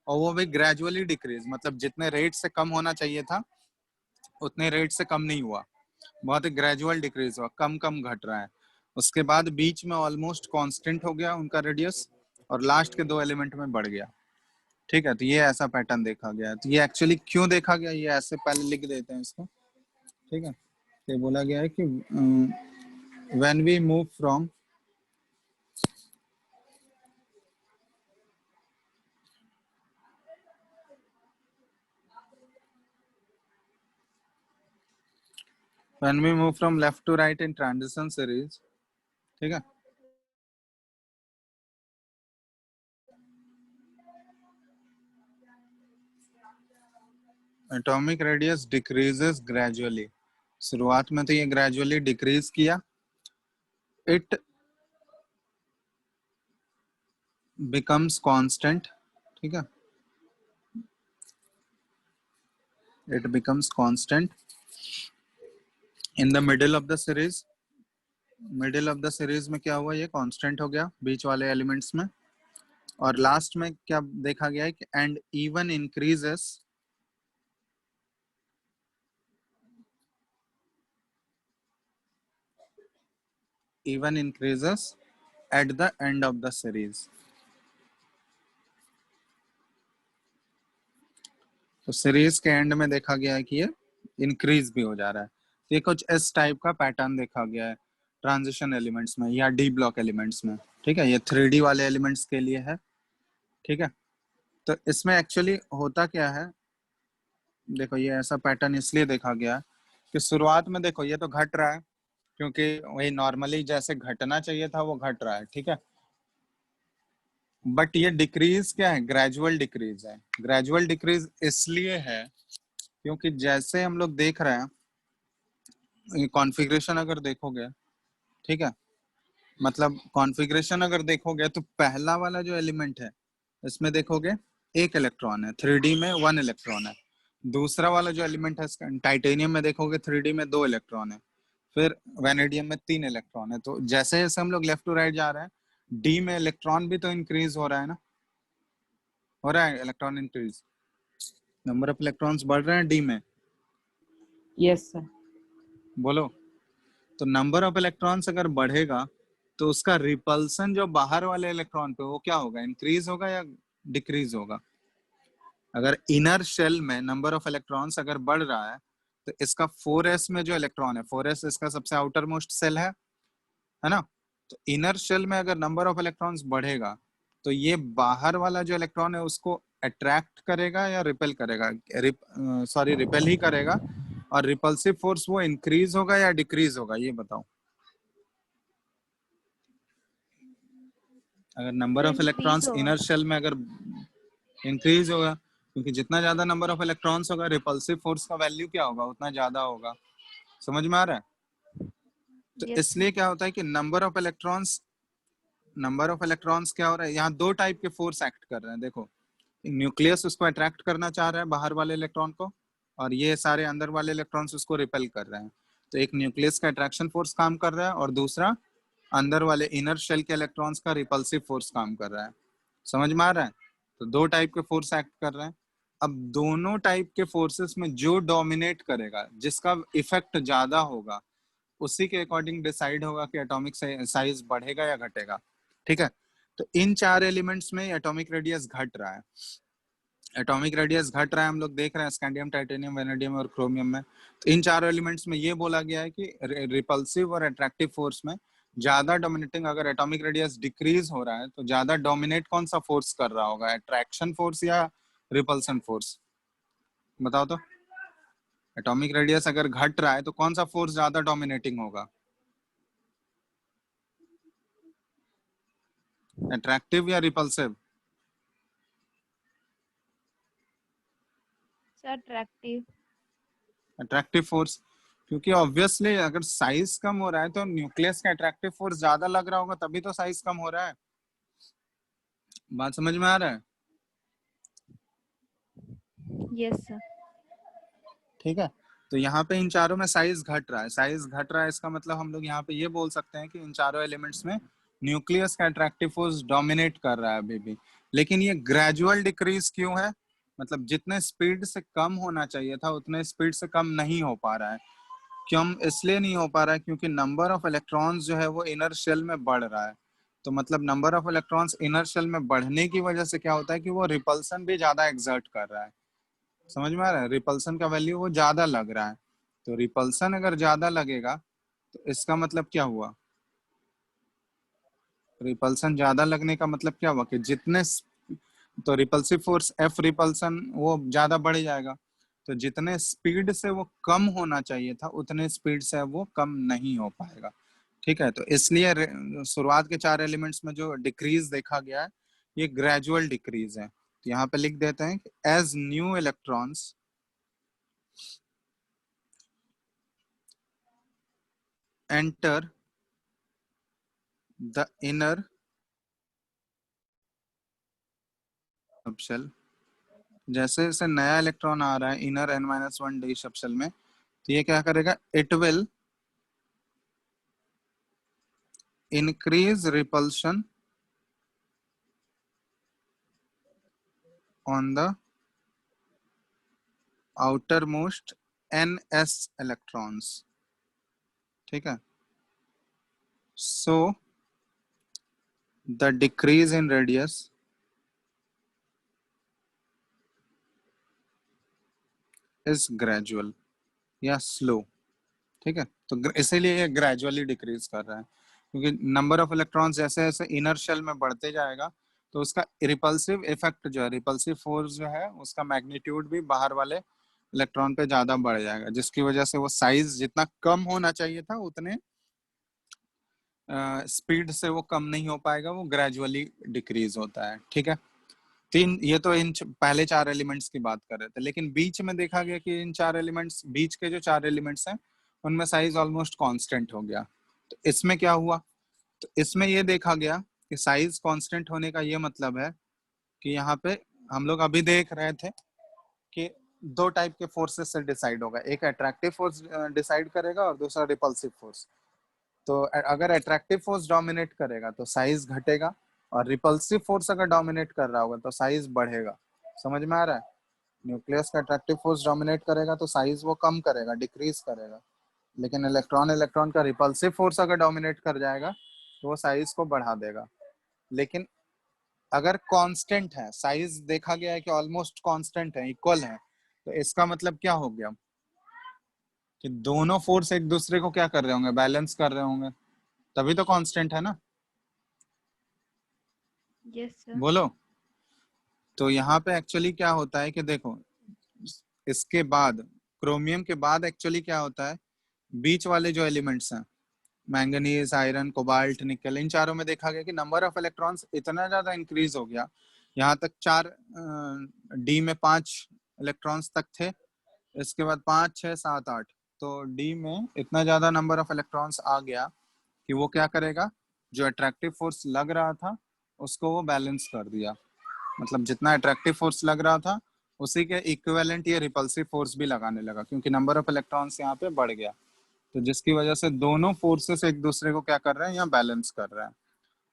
Speaker 1: और वो भी ग्रेजुअली डिक्रीज, मतलब जितने रेट से कम होना चाहिए था उतने रेट से कम नहीं हुआ, बहुत ही ग्रेजुअल डिक्रीज हुआ, कम कम घट रहा है। उसके बाद बीच में ऑलमोस्ट कांस्टेंट हो गया उनका रेडियस और लास्ट के 2 एलिमेंट में बढ़ गया। ठीक है, तो ये ऐसा पैटर्न देखा गया है। तो ये एक्चुअली क्यों देखा गया, ये ऐसे पहले लिख देते हैं इसको। ठीक है, ये बोला गया है कि when we move from left to right in transition series, ठीक है, एटॉमिक रेडियस डिक्रीजेस ग्रेजुअली, शुरुआत में तो ये ग्रेजुअली डिक्रीज किया, इट बिकम्स कांस्टेंट। ठीक है, it becomes constant in the middle of the series, middle of the series में क्या हुआ, ये कांस्टेंट हो गया बीच वाले एलिमेंट्स में। और लास्ट में क्या देखा गया है कि and even increases at the end of the series. तो सीरीज के एंड में देखा गया है कि ये इंक्रीज भी हो जा रहा है, ये कुछ इस टाइप का पैटर्न देखा गया है ट्रांजिशन एलिमेंट्स में या डी ब्लॉक एलिमेंट्स में। ठीक है, ये 3D वाले एलिमेंट्स के लिए है। ठीक है, तो इसमें एक्चुअली होता क्या है, देखो ये ऐसा पैटर्न इसलिए देखा गया है कि शुरुआत में देखो ये तो घट रहा है, क्योंकि वही नॉर्मली जैसे घटना चाहिए था वो घट रहा है। ठीक है, बट ये डिक्रीज क्या है, ग्रेजुअल डिक्रीज है। ग्रेजुअल डिक्रीज इसलिए है क्योंकि जैसे हम लोग देख रहे हैं कॉन्फ़िगरेशन अगर देखोगे, ठीक है, मतलब कॉन्फ़िगरेशन अगर देखोगे तो पहला वाला जो एलिमेंट है इसमें देखोगे एक इलेक्ट्रॉन है, 3D में 1 इलेक्ट्रॉन है। दूसरा वाला जो एलिमेंट है टाइटेनियम में देखोगे 3D में 2 इलेक्ट्रॉन है, फिर वेनेडियम में 3 इलेक्ट्रॉन है। तो जैसे जैसे हम लोग लेफ्ट टू राइट जा रहे हैं, डी में इलेक्ट्रॉन भी तो इंक्रीज हो रहा है ना, हो रहा है electron increase, number of electrons बढ़ रहे हैं डी में,
Speaker 2: Yes, sir.
Speaker 1: बोलो। तो नंबर ऑफ इलेक्ट्रॉन्स अगर बढ़ेगा तो उसका रिपल्सन जो बाहर वाले इलेक्ट्रॉन पे वो क्या होगा, इंक्रीज होगा या डिक्रीज होगा। अगर इनर शेल में नंबर ऑफ इलेक्ट्रॉन्स अगर बढ़ रहा है तो इसका 4s में जो इलेक्ट्रॉन है, 4s इसका सबसे आउटर मोस्ट सेल है ना, तो इनर शेल में अगर नंबर ऑफ इलेक्ट्रॉन्स बढ़ेगा तो ये बाहर वाला जो इलेक्ट्रॉन है उसको अट्रैक्ट करेगा या रिपेल करेगा, रिपेल ही करेगा। और रिपल्सिव फोर्स वो इंक्रीज होगा या डिक्रीज होगा, ये बताओ। अगर नंबर ऑफ
Speaker 3: इंक्रीज
Speaker 1: इलेक्ट्रॉन्स
Speaker 3: होगा।
Speaker 1: इनर शेल में अगर इंक्रीज होगा, क्योंकि जितना ज्यादा नंबर ऑफ इलेक्ट्रॉन्स होगा रिपल्सिव फोर्स का वैल्यू क्या होगा उतना ज्यादा होगा। समझ में आ रहा है। तो
Speaker 3: यस सर।
Speaker 1: इसलिए क्या होता है कि नंबर ऑफ इलेक्ट्रॉन्स क्या हो रहा है, यहाँ दो टाइप के फोर्स एक्ट कर रहे हैं। देखो, न्यूक्लियस उसको अट्रैक्ट करना चाह रहा है बाहर वाले इलेक्ट्रॉन को, और ये सारे अंदर वाले इलेक्ट्रॉन्स उसको रिपेल कर रहे हैं। तो एक न्यूक्लियस का अट्रैक्शन फोर्स काम कर रहा है और दूसरा अंदर वाले इनर शेल के इलेक्ट्रॉन्स का रिपल्सिव फोर्स काम कर रहा है। समझ में आ रहा है। तो दो टाइप के फोर्स एक्ट कर रहे हैं। अब दोनों टाइप के फोर्सेस में जो डोमिनेट करेगा, जिसका इफेक्ट ज्यादा होगा, उसी के अकॉर्डिंग डिसाइड होगा कि एटॉमिक साइज बढ़ेगा या घटेगा। ठीक है, तो इन चार एलिमेंट्स में एटॉमिक रेडियस घट रहा है। एटॉमिक रेडियस घट रहा है, हम लोग देख रहे हैं स्कैंडियम, टाइटेनियम, वेनेडियम और क्रोमियम में। तो इन चारों एलिमेंट्स में ये बोला गया है कि रिपल्सिव और अट्रैक्टिव फोर्स में ज्यादा डोमिनेटिंग, अगर एटॉमिक रेडियस डिक्रीज हो रहा है तो ज्यादा डोमिनेट कौन सा फोर्स कर रहा होगा, अट्रैक्शन फोर्स या रिपल्सन फोर्स, बताओ तो। एटॉमिक रेडियस अगर घट रहा है तो कौन सा फोर्स ज्यादा डोमिनेटिंग होगा, अट्रैक्टिव या repulsive.
Speaker 3: Sir attractive.
Speaker 1: Attractive force, क्योंकि ऑब्वियसली अगर साइज कम हो रहा है तो न्यूक्लियस का अट्रैक्टिव फोर्स ज्यादा लग रहा होगा, तभी तो साइज कम हो रहा है। बात समझ में आ रहा है।
Speaker 3: Yes sir.
Speaker 1: ठीक है, तो यहाँ पे इन चारों में साइज घट रहा है, साइज घट रहा है, इसका मतलब हम लोग यहाँ पे ये बोल सकते हैं कि इन चारों एलिमेंट्स में न्यूक्लियस का अट्रैक्टिव फोर्स डोमिनेट कर रहा है अभी भी। लेकिन ये ग्रेजुअल डिक्रीज क्यों है, मतलब जितने स्पीड से कम होना चाहिए था उतने स्पीड से कम नहीं हो पा रहा है। क्यों इसलिए नहीं हो पा रहा है, क्योंकि नंबर ऑफ इलेक्ट्रॉन्स जो है वो इनर शेल में बढ़ रहा है। तो मतलब number of electrons inner shell में बढ़ने की वजह से क्या होता है कि वो रिपल्सन भी ज्यादा एक्सर्ट कर रहा है। समझ में आ रहा है, रिपल्सन का वैल्यू वो ज्यादा लग रहा है। तो रिपल्सन अगर ज्यादा लगेगा तो इसका मतलब क्या हुआ, रिपल्सन ज्यादा लगने का मतलब क्या हुआ कि तो रिपल्सिव फोर्स एफ रिपल्सन वो ज्यादा बढ़ जाएगा। तो जितने स्पीड से वो कम होना चाहिए था उतने स्पीड से वो कम नहीं हो पाएगा। ठीक है, तो इसलिए शुरुआत के चार एलिमेंट्स में जो डिक्रीज देखा गया है ये ग्रेजुअल डिक्रीज है। तो यहाँ पे लिख देते हैं कि as new electrons enter the inner subshell, जैसे जैसे नया इलेक्ट्रॉन आ रहा है इनर n-1 डी सबशेल में, तो ये क्या करेगा, it will increase repulsion on the outermost ns electrons। ठीक है, so the decrease in radius is gradual या slow। ठीक है, तो इसीलिए ये ग्रेजुअली डिक्रीज कर रहा है, क्योंकि नंबर ऑफ इलेक्ट्रॉन्स जैसे जैसे इनर शेल में बढ़ते जाएगा तो उसका रिपल्सिव इफेक्ट जो है, रिपल्सिव फोर्स जो है, उसका मैग्नीट्यूड भी बाहर वाले इलेक्ट्रॉन पे ज्यादा बढ़ जाएगा, जिसकी वजह से वो साइज जितना कम होना चाहिए था उतने स्पीड से वो कम नहीं हो पाएगा, वो ग्रेजुअली डिक्रीज होता है। ठीक है, तीन, ये तो इन पहले चार एलिमेंट्स की बात कर रहे थे, लेकिन बीच में देखा गया कि इन चार एलिमेंट्स, बीच के जो चार एलिमेंट्स हैं उनमें साइज ऑलमोस्ट कांस्टेंट हो गया। तो इसमें क्या हुआ, तो इसमें ये देखा गया कि साइज कांस्टेंट होने का ये मतलब है कि यहाँ पे हम लोग अभी देख रहे थे कि दो टाइप के फोर्सेस से डिसाइड होगा, एक अट्रैक्टिव फोर्स डिसाइड करेगा और दूसरा रिपल्सिव फोर्स। तो अगर अट्रैक्टिव फोर्स डोमिनेट करेगा तो साइज घटेगा, और रिपल्सिव फोर्स अगर डोमिनेट कर रहा होगा तो साइज बढ़ेगा। समझ में आ रहा है? न्यूक्लियस का अट्रैक्टिव फोर्स डोमिनेट करेगा तो साइज वो कम करेगा, डिक्रीज करेगा, लेकिन इलेक्ट्रॉन इलेक्ट्रॉन का रिपल्सिव फोर्स अगर डोमिनेट कर जाएगा तो वो साइज को बढ़ा देगा। लेकिन अगर कांस्टेंट है, साइज देखा गया है कि ऑलमोस्ट कांस्टेंट है, इक्वल है, तो इसका मतलब क्या हो गया कि दोनों फोर्स एक दूसरे को क्या कर रहे होंगे, बैलेंस कर रहे होंगे, तभी तो कांस्टेंट है ना।
Speaker 3: Yes, sir.
Speaker 1: बोलो। तो यहाँ पे एक्चुअली क्या होता है कि देखो, इसके बाद, क्रोमियम के बाद एक्चुअली क्या होता है, बीच वाले जो एलिमेंट्स हैं, मैंगनीज, आयरन, कोबाल्ट, निकल, इन चारों में देखा गया कि नंबर ऑफ इलेक्ट्रॉन्स इतना ज्यादा इंक्रीज हो गया, यहाँ तक चार, डी में 5 इलेक्ट्रॉन्स तक थे, इसके बाद 5, 6, 7, 8, तो डी में इतना ज्यादा नंबर ऑफ इलेक्ट्रॉन्स आ गया कि वो क्या करेगा, जो अट्रैक्टिव फोर्स लग रहा था उसको वो बैलेंस कर दिया। मतलब जितना अट्रैक्टिव फोर्स लग रहा था उसी के इक्विवेलेंट ये रिपल्सिव फोर्स भी लगाने लगा, क्योंकि नंबर ऑफ इलेक्ट्रॉन्स यहाँ पे बढ़ गया, तो जिसकी वजह से दोनों फोर्सेस एक दूसरे को क्या कर रहे हैं, यहाँ बैलेंस कर रहे हैं।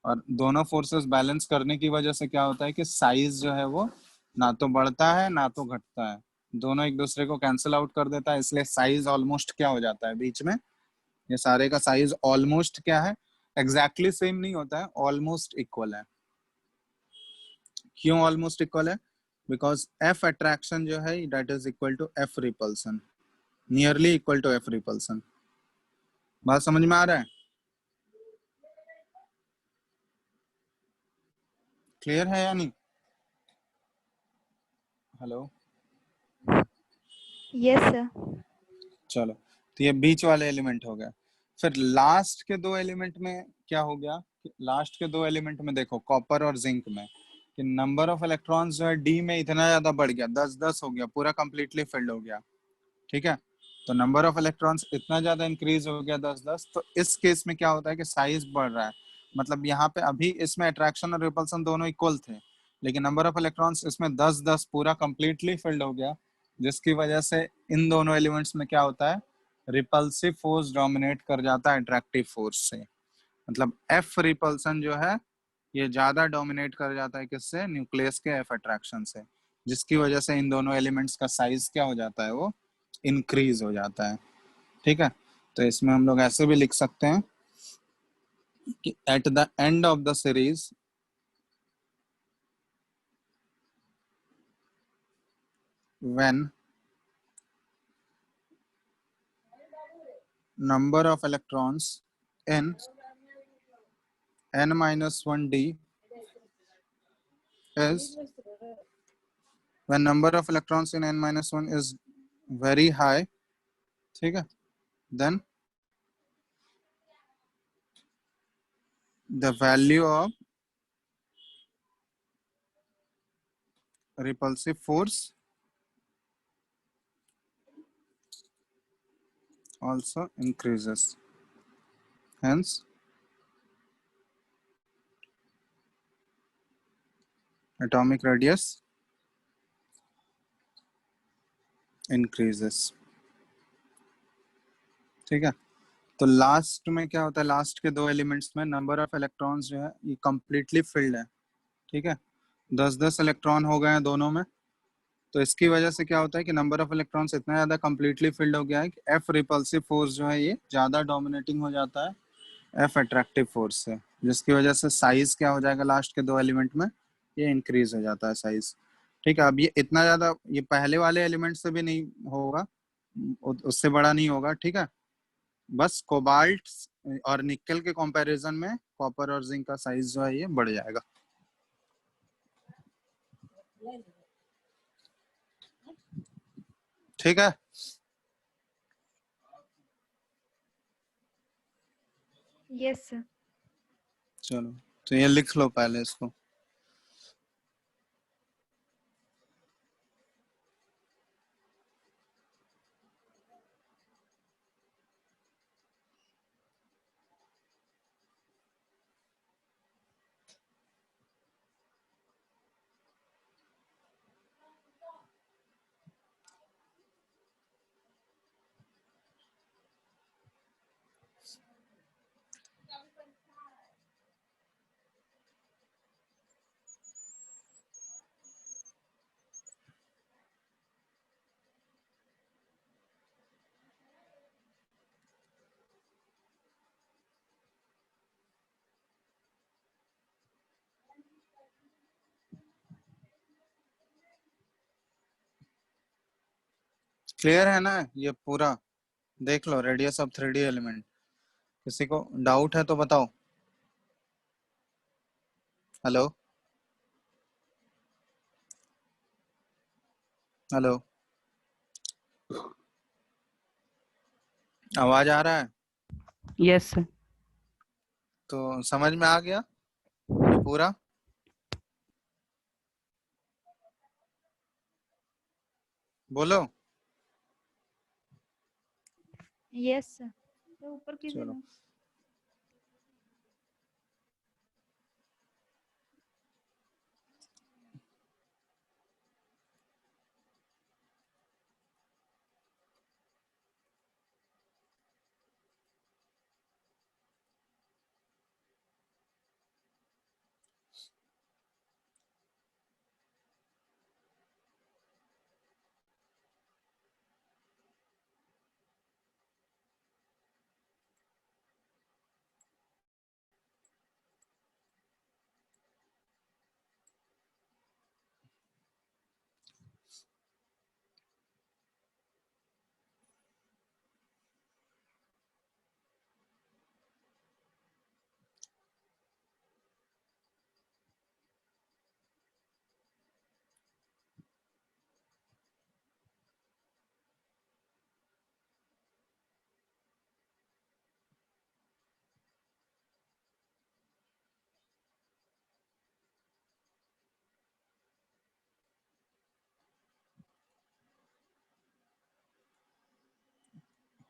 Speaker 1: और दोनों फोर्सेस बैलेंस करने की वजह से क्या होता है कि साइज जो है वो ना तो बढ़ता है ना तो घटता है, दोनों एक दूसरे को कैंसिल आउट कर देता है, इसलिए साइज ऑलमोस्ट क्या हो जाता है बीच में, ये सारे का साइज ऑलमोस्ट क्या है, एग्जैक्टली सेम नहीं होता है, ऑलमोस्ट इक्वल है। क्यों ऑलमोस्ट इक्वल है? बिकॉज एफ अट्रैक्शन जो है that is equal to F repulsion, nearly equal to F repulsion. बात समझ में आ रहा है? क्लियर है या नहीं? हेलो।
Speaker 3: Yes, sir.
Speaker 1: चलो, तो ये बीच वाले एलिमेंट हो गया। फिर लास्ट के दो एलिमेंट में क्या हो गया, लास्ट के दो एलिमेंट में देखो, कॉपर और जिंक में, कि नंबर ऑफ इलेक्ट्रॉन्स जो है डी में इतना ज्यादा बढ़ गया, 10-10 हो गया, पूरा कंप्लीटली फिल्ड हो गया। ठीक है, तो नंबर ऑफ इलेक्ट्रॉन्स इतना ज्यादा इंक्रीज हो गया, 10-10, तो इस केस में क्या होता है कि साइज बढ़ रहा है। मतलब यहाँ पे अभी इसमें अट्रैक्शन और रिपल्सन दोनों इक्वल थे, लेकिन नंबर ऑफ इलेक्ट्रॉन्स इसमें 10-10 पूरा कंप्लीटली फिल्ड हो गया, जिसकी वजह से इन दोनों एलिमेंट्स में क्या होता है, रिपल्सिव फोर्स डोमिनेट कर जाता है अट्रैक्टिव फोर्स से। मतलब एफ रिपल्सन जो है ये ज्यादा डोमिनेट कर जाता है किससे, न्यूक्लियस के एफ अट्रैक्शन से, जिसकी वजह से इन दोनों एलिमेंट्स का साइज क्या हो जाता है, वो इंक्रीज हो जाता है। ठीक है, तो इसमें हम लोग ऐसे भी लिख सकते हैं कि at the end of the series when number of electrons in n-1d is, when number of electrons in n-1 is very high, ठीक है, then the value of repulsive force also increases, hence atomic radius increases। ठीक है, तो last में क्या होता है, last के दो एलिमेंट्स में नंबर ऑफ इलेक्ट्रॉन्स जो है ये कंप्लीटली फिल्ड है। ठीक है, 10-10 इलेक्ट्रॉन हो गए हैं दोनों में, तो इसकी वजह से क्या होता है कि नंबर ऑफ इलेक्ट्रॉन्स इतना ज्यादा कंप्लीटली फिल्ड हो गया है कि एफ रिपल्सिव फोर्स जो है ये ज्यादा डोमिनेटिंग हो जाता है एफ अट्रैक्टिव फोर्स से, जिसकी वजह से साइज क्या हो जाएगा, लास्ट के दो एलिमेंट में ये इंक्रीज हो जाता है साइज। ठीक है, अब ये इतना ज्यादा, ये पहले वाले एलिमेंट से भी नहीं होगा, उससे बड़ा नहीं होगा। ठीक है, बस कोबाल्ट और निकल के कंपैरिजन में कॉपर और जिंक का साइज जो है ये बढ़ जाएगा। ठीक है,
Speaker 3: Yes, sir.
Speaker 1: चलो तो ये लिख लो पहले इसको। क्लियर है ना ये पूरा? देख लो रेडियस ऑफ 3D एलिमेंट। किसी को डाउट है तो बताओ। हेलो हेलो, आवाज आ रहा है?
Speaker 2: Yes, sir.
Speaker 1: तो समझ में आ गया ये पूरा? बोलो।
Speaker 3: Yes, sir. तो ऊपर कीजिए
Speaker 1: चलो
Speaker 3: ना।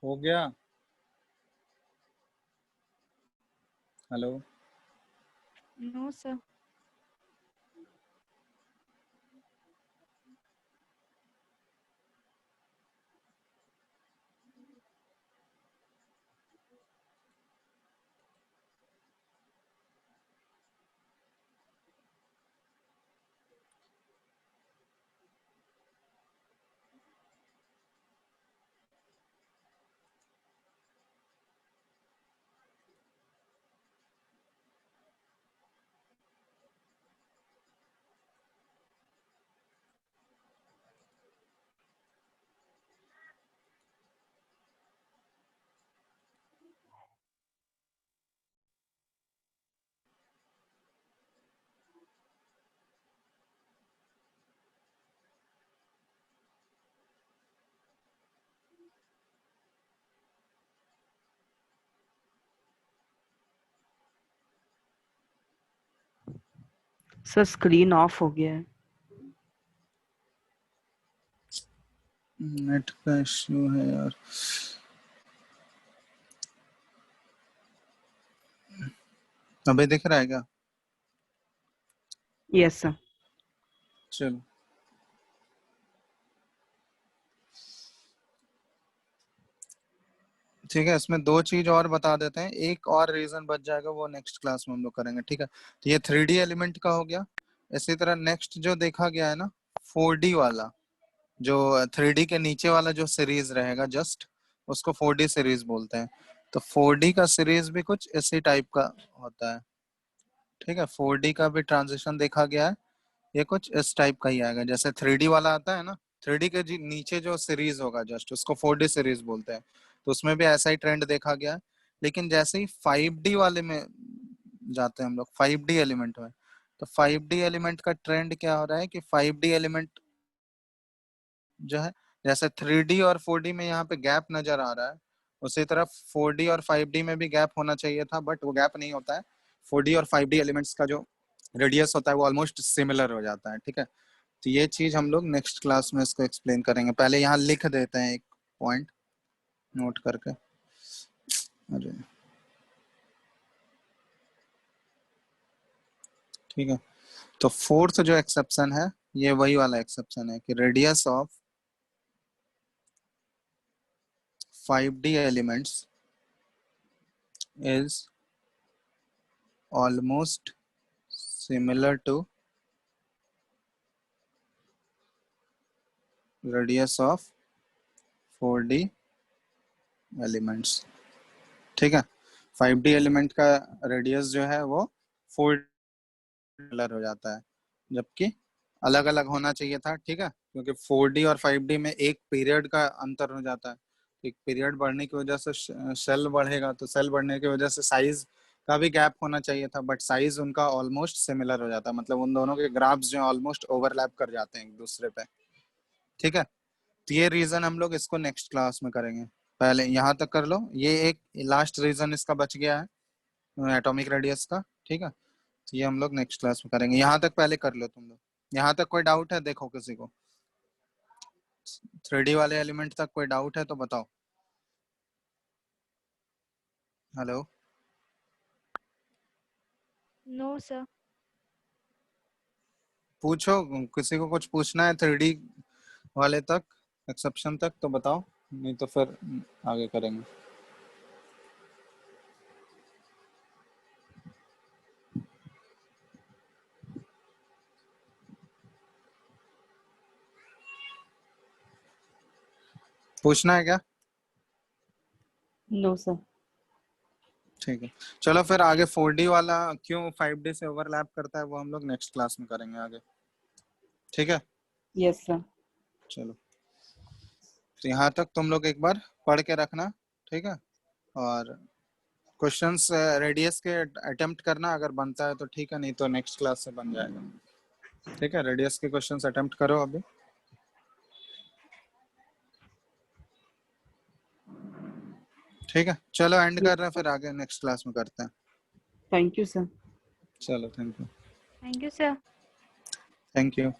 Speaker 1: हो गया। Hello
Speaker 3: No, sir.
Speaker 2: Sir screen of हो गया है।
Speaker 1: नेट का इश्यू है यार। अभी दिख रहा है क्या?
Speaker 2: Yes sir.
Speaker 1: चलो ठीक है, इसमें दो चीज और बता देते हैं, एक और रीजन बच जाएगा वो नेक्स्ट क्लास में हम लोग करेंगे। ठीक है, तो ये 3D एलिमेंट का हो गया। इसी तरह नेक्स्ट जो देखा गया है ना 4D वाला, जो 3D के नीचे वाला जो सीरीज रहेगा जस्ट, उसको 4D सीरीज बोलते हैं। तो 4D का सीरीज भी कुछ इसी टाइप का होता है। ठीक है, 4D का भी ट्रांजिशन देखा गया है, ये कुछ इस टाइप का ही आएगा जैसे 3D वाला आता है ना। 3D के नीचे जो सीरीज होगा जस्ट उसको 4D सीरीज बोलते हैं। तो उसमें भी ऐसा ही ट्रेंड देखा गया। लेकिन जैसे ही 5D वाले में जाते हैं हम लोग, 5D एलिमेंट में, तो 5D एलिमेंट का ट्रेंड क्या हो रहा है कि 5D एलिमेंट जो है, जैसे 3D और 4D में यहाँ पे गैप नजर आ रहा है, उसी तरह 4D और 5D में भी गैप होना चाहिए था, बट वो गैप नहीं होता है। 4D और 5D एलिमेंट्स का जो रेडियस होता है वो ऑलमोस्ट सिमिलर हो जाता है, ठीक है। तो ये चीज हम लोग नेक्स्ट क्लास में इसको एक्सप्लेन करेंगे। पहले यहाँ लिख देते हैं एक पॉइंट नोट करके। अरे ठीक है, तो फोर्थ जो एक्सेप्शन है ये वही वाला एक्सेप्शन है कि radius of 5D elements is almost similar to radius of 4D elements, ठीक है। 5D एलिमेंट का रेडियस जो है वो 4 सिमिलर हो जाता है, जबकि अलग अलग होना चाहिए था, ठीक है, क्योंकि 4D और 5D में एक पीरियड का अंतर हो जाता है। एक पीरियड बढ़ने की वजह से सेल बढ़ेगा, तो सेल बढ़ने की वजह से साइज का भी गैप होना चाहिए था, बट साइज उनका ऑलमोस्ट सिमिलर हो जाता है, मतलब उन दोनों के ग्राफ्स जो ऑलमोस्ट ओवरलैप कर जाते हैं एक दूसरे पे, ठीक है। तो ये रीजन हम लोग इसको नेक्स्ट क्लास में करेंगे। पहले यहाँ तक कर लो, ये एक लास्ट रीजन इसका बच गया है एटॉमिक रेडियस का, ठीक है। तो ये हम लोग नेक्स्ट क्लास में करेंगे। यहाँ तक पहले कर लो तुम लोग। यहाँ तक कोई डाउट है? देखो किसी को 3D वाले एलिमेंट तक कोई डाउट है तो बताओ। Hello,
Speaker 3: No, sir.
Speaker 1: पूछो, किसी को कुछ पूछना है 3D वाले तक, एक्सेप्शन तक, तो बताओ, नहीं तो फिर आगे करेंगे। पूछना है क्या?
Speaker 2: No sir.
Speaker 1: ठीक है, चलो फिर आगे 4D वाला क्यों 5D से ओवरलैप करता है वो हम लोग नेक्स्ट क्लास में करेंगे आगे, ठीक है।
Speaker 2: Yes sir.
Speaker 1: चलो, तो यहाँ तक तुम लोग एक बार पढ़ के रखना, ठीक है। और क्वेश्चंस रेडियस के अटेम्प्ट करना, अगर बनता है तो ठीक है, नहीं तो नेक्स्ट क्लास से बन जाएगा, ठीक है। रेडियस के क्वेश्चंस अटेम्प्ट करो अभी, ठीक है। चलो एंड कर रहे हैं, फिर आगे नेक्स्ट क्लास में करते हैं।
Speaker 2: Thank you sir.
Speaker 1: चलो, thank you.
Speaker 3: Thank you, sir.
Speaker 1: Thank you.